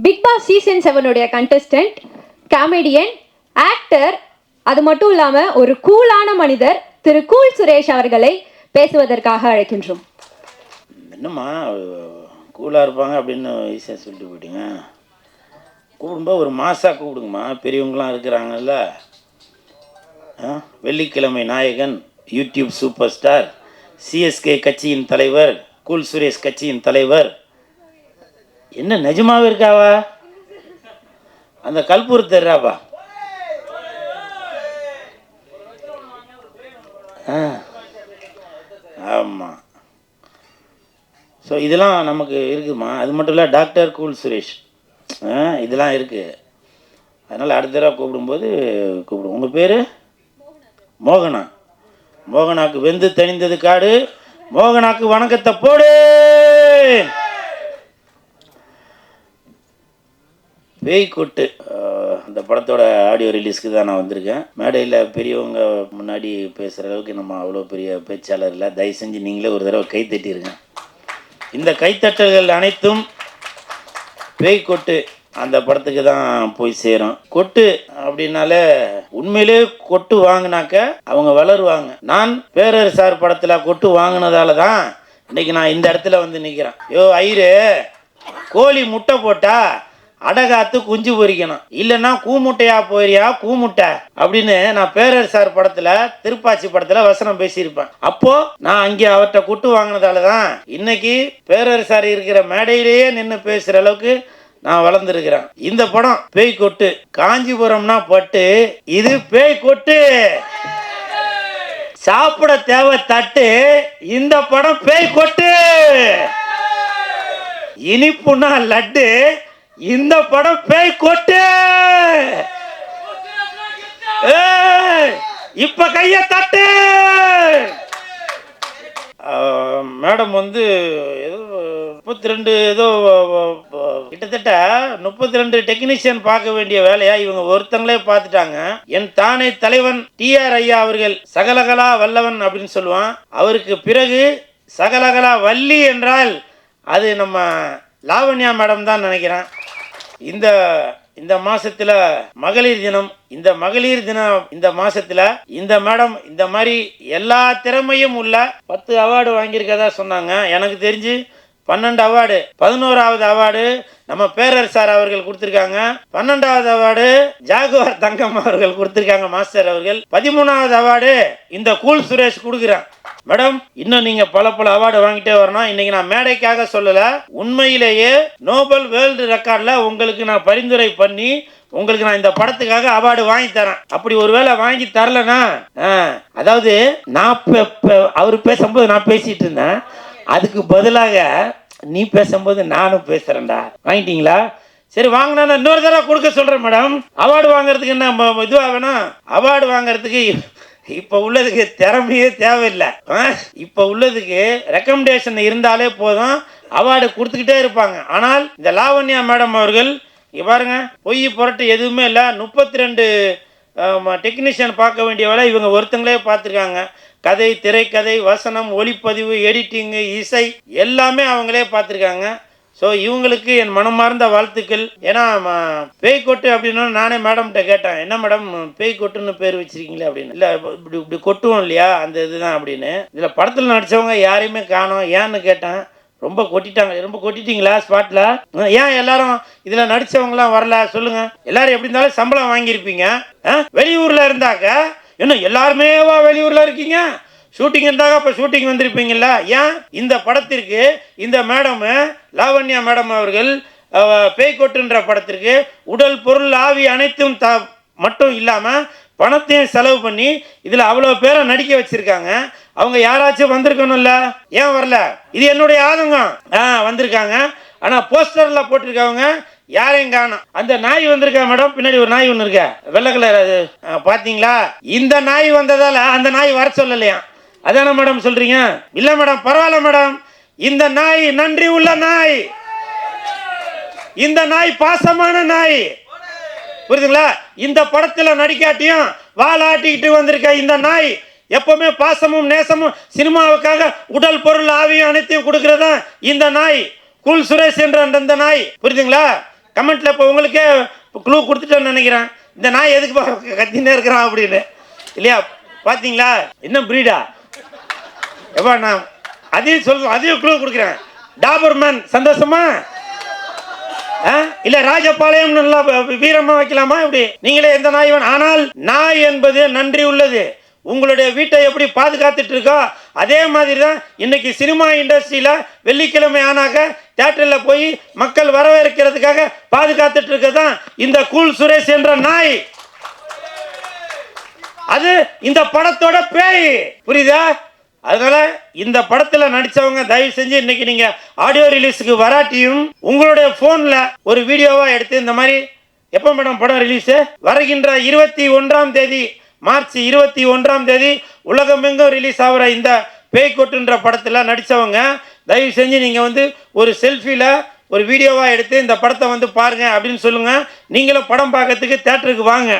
Big Boss season 7 contestant, comedian, actor, அது மட்டும் இல்லாம ஒரு கூலான மனிதர் திரு கூல் சுரேஷ் அவர்களை பேசுவதற்காக அழைக்கின்றோம். என்னம்மா கூலாக இருப்பாங்க அப்படின்னு ஈஸியாக சொல்லிட்டு போயிட்டீங்க. கூப்பிடும்போது ஒரு மாசாக கூப்பிடுங்கம்மா, பெரியவங்களாம் இருக்கிறாங்கல்ல. வெள்ளிக்கிழமை நாயகன், யூடியூப் சூப்பர் ஸ்டார், சிஎஸ்கே கட்சியின் தலைவர், கூல் சுரேஷ் கட்சியின் தலைவர். என்ன நிஜமாவே இருக்காவா? அந்த கல்பூர் தெரிறாப்பா. ஆமாம். ஸோ இதெல்லாம் நமக்கு இருக்குதுமா. அது மட்டும் இல்லை, டாக்டர் கூல் சுரேஷ் இதெல்லாம் இருக்குது. அதனால் அடுத்த தடவை கூப்பிடும்போது கூப்பிடுவோம். உங்கள் பேர் மோகனா. மோகனாக்கு வெந்து தணிந்தது காடு, மோகனாக்கு வணக்கத்தை போடு. பேய் கொட்டு அந்த படத்தோட ஆடியோ ரிலீஸ்க்கு தான் நான் வந்திருக்கேன். மேடையில் பெரியவங்க முன்னாடி பேசுகிற அளவுக்கு நம்ம அவ்வளோ பெரிய பேச்சாளர் இல்லை. தயவு செஞ்சு நீங்களே ஒரு தடவை கை தட்டிடுங்க. இந்த கைத்தட்டல்கள் அனைத்தும் பேய் கொட்டு அந்த படத்துக்கு தான் போய் சேரும். கொட்டு அப்படின்னாலே உண்மையிலே கொட்டு வாங்கினாக்க அவங்க வளருவாங்க. நான் பேரர் சார் படத்தில் கொட்டு வாங்கினதால தான் இன்னைக்கு நான் இந்த இடத்துல வந்து நிற்கிறேன். ஐயரு, கோழி முட்டை போட்டா அடகாத்து குஞ்சு பொறிக்கணும், இல்லைன்னா கூமுட்டையா போயிரியா கூமுட்டை அப்படின்னு நான் பேரர் சார் படத்துல, திருப்பாச்சி படத்துல வசனம் பேசியிருப்பேன். அப்போ நான் அங்கே அவர்கிட்ட கொட்டு வாங்கினதால தான் இன்னைக்கு பேரர் சார் இருக்கிற மேடையிலேயே நின்று பேசுற அளவுக்கு நான் வளர்ந்துருக்கிறேன். இந்த படம் பேய் கொட்டு. காஞ்சிபுரம்னா பட்டு, இது பேய் கொட்டு. சாப்பிட தேவை தட்டு, இந்த படம் பேய் கொட்டு. இனிப்புனா லட்டு, இந்த படம் பேய் கொட்டு. இப்ப கைய தட்டு. மேடம் வந்து ஏதோ 32 ஏதோ கிட்டத்தட்ட 32 டெக்னீஷியன் பார்க்க வேண்டிய வேலையா இவங்க ஒருத்தங்களே பார்த்துட்டாங்க. என் தானே தலைவன் டிஆர் ஐயா அவர்கள் சகலகலா வல்லவன் அப்படின்னு சொல்லுவான். அவருக்கு பிறகு சகலகலா வள்ளி என்றால் அது நம்ம லாவண்யா மேடம் தான் நினைக்கிறேன். இந்த மாசத்துல மகளிர் தினம், இந்த மகளிர் தினம் இந்த மாசத்துல இந்த மேடம் இந்த மாதிரி எல்லா திறமையும் உள்ள 10 அவார்டு வாங்கியிருக்கதா சொன்னாங்க. எனக்கு தெரிஞ்சு 12 அவார்டு, 11வது அவார்டு நம்ம பேரர் சார் அவர்கள் கொடுத்திருக்காங்க. 12வது அவார்டு ஜாகுவார் தங்கம் அவர்கள் கொடுத்திருக்காங்க, மாஸ்டர் அவர்கள். 13வது அவார்டு இந்த கூல் சுரேஷ் கொடுக்குறேன். மேடம், இன்னும் நீங்க பல அவார்டு வாங்கிட்டே வரணும். இன்னைக்கு நான் மேடைக்காக சொல்லல, உண்மையிலேயே நோபல் வேர்ல்டு ரெக்கார்ட்ல உங்களுக்கு நான் பரிந்துரை பண்ணி உங்களுக்கு நான் இந்த படத்துக்காக அவார்டு வாங்கி தரேன். அப்படி ஒருவேளை வாங்கி தரலனா, அதாவது நான் அவர் பேசும்போது நான் பேசிட்டு இருந்தேன், அதுக்கு பதிலாக நீ பேசும்போது நானும் பேசுறேன்டா. வாங்கிட்டீங்களா? சரி, வாங்கினா இன்னொரு தடவை கொடுக்க சொல்றேன் மேடம். அவார்டு வாங்குறதுக்கு என்ன இதுவா வேணும்? அவார்டு வாங்குறதுக்கு இப்ப உள்ளதுக்கு திறமையே தேவையில்லை. இப்ப உள்ளதுக்கு ரெக்கமெண்டேஷன் இருந்தாலே போதும், அவார்டு கொடுத்துக்கிட்டே இருப்பாங்க. ஆனால் இந்த லாவண்யா மேடம் அவர்கள் பாருங்க, பொய் புரட்டு எதுவுமே இல்லை. 32 டெக்னீஷியன் பார்க்க வேண்டிய வேலை இவங்க ஒருத்தங்களே பார்த்துருக்காங்க. கதை, திரைக்கதை, வசனம், ஒளிப்பதிவு, எடிட்டிங்கு, இசை எல்லாமே அவங்களே பார்த்துருக்காங்க. ஸோ இவங்களுக்கு என் மனமார்ந்த வாழ்த்துக்கள். ஏன்னா பேய் கொட்டு அப்படின்னு நானே மேடம்கிட்ட கேட்டேன், என்ன மேடம் பேய் கொட்டுன்னு பேர் வச்சிருக்கீங்களே அப்படின்னு. இல்லை, இப்படி கொட்டுவோம் இல்லையா, அந்த இதுதான் அப்படின்னு. இதில் படத்தில் நடித்தவங்க யாரையுமே காணோம். ஏன்னு கேட்டேன். ரொம்ப கொட்டிட்டாங்க. ரொம்ப கொட்டிட்டீங்களா ஸ்பாட்டில்? ஏன் எல்லாரும் இதில் நடித்தவங்களாம் வரல சொல்லுங்கள். எல்லாரும் எப்படி இருந்தாலும் சம்பளம் வாங்கியிருப்பீங்க. வெளியூரில் இருந்தாக்க என்ன எல்லாருமேவா வெளியூரில் இருக்கீங்க? ஷூட்டிங் இருந்தாங்க, அப்போ ஷூட்டிங் வந்திருப்பீங்கல்ல. ஏன் இந்த படத்திற்கு இந்த மேடம் லாவண்யா மேடம் அவர்கள் பேய் கொட்டுன்ற படத்திற்கு உடல் பொருள் ஆவி அனைத்தும் மட்டும் இல்லாமல் பணத்தையும் செலவு பண்ணி இதில் அவ்வளோ பேரை நடிக்க வச்சிருக்காங்க. அவங்க யாராச்சும் வந்திருக்கணும்ல, ஏன் வரல? இது என்னுடைய ஆதங்கம். வந்திருக்காங்க, ஆனால் போஸ்டரில் போட்டிருக்கவங்க யாரையும் காணும். அந்த நாய் வந்திருக்கா மேடம், பின்னாடி ஒரு நாய் ஒன்று இருக்கா, வெள்ளை கலர், அது பார்த்தீங்களா? இந்த நாய் வந்ததால அந்த நாய் வர சொல்லலையா? அதான மேடம் சொல்றீங்க? இல்லை மேடம், பரவாயில்ல மேடம். இந்த நாய் நன்றி உள்ள நாய், இந்த நாய் பாசமான நாய், புரியுதுங்களா? இந்த படத்தில் நடிக்காட்டியும் வாலாட்டிக்கிட்டு வந்திருக்க இந்த நாய் எப்பவுமே பாசமும் நேசமும் சினிமாவுக்காக உடல் பொருள் ஆவியும் அனைத்தையும் கொடுக்கறதா இந்த நாய். கூல் சுரேஷ் என்ற அந்த நாய், புரியுதுங்களா? கமெண்ட்டில் இப்போ உங்களுக்கே க்ளூ கொடுத்துட்டேன்னு நினைக்கிறேன். இந்த நாய் எதுக்கு கத்தினே இருக்கிறான் அப்படின்னு இல்லையா? பார்த்தீங்களா என்ன ப்ரீடா? எப்பா நான் அதையும் க்ளூ கொடுக்குறேன். டாபர்மேன் சந்தோஷமா? இல்ல ராஜபாளையம் நல்லா வீரமா வைக்கலாமா? இப்படி நீங்களே எந்த நாய் வேணும். ஆனால் நாய் என்பது நன்றி உள்ளது. உங்களுடைய வீட்டை எப்படி பாதுகாத்துட்டு இருக்கோ அதே மாதிரி தான் இன்னைக்கு சினிமா இண்டஸ்ட்ரியில வெள்ளிக்கிழமை ஆனாக்க தியேட்டரில் போய் மக்கள் வரவேற்கிறதுக்காக பாதுகாத்துட்டு இருக்கதான் இந்த கூல் சுரேஷ் என்ற நாய். அது இந்த படத்தோட பேய், புரியுதா? அதனால இந்த படத்துல நடிச்சவங்க தயவு செஞ்சு இன்னைக்கு நீங்க ஆடியோ ரிலீஸுக்கு வராட்டியும் உங்களுடைய போன்ல ஒரு வீடியோவா எடுத்து இந்த மாதிரி எப்போ மேடம் படம் ரிலீஸ்? வருகின்ற 21ஆம் தேதி மார்ச் 21ஆம் தேதி உலகமெங்கும் ரிலீஸ் ஆகிற இந்த பேய் கொட்டுன்ற படத்தில் நடித்தவங்க தயவு செஞ்சு நீங்கள் வந்து ஒரு செல்ஃபியில் ஒரு வீடியோவாக எடுத்து இந்த படத்தை வந்து பாருங்கள் அப்படின்னு சொல்லுங்கள். நீங்களும் படம் பார்க்கறதுக்கு தேட்டருக்கு வாங்க.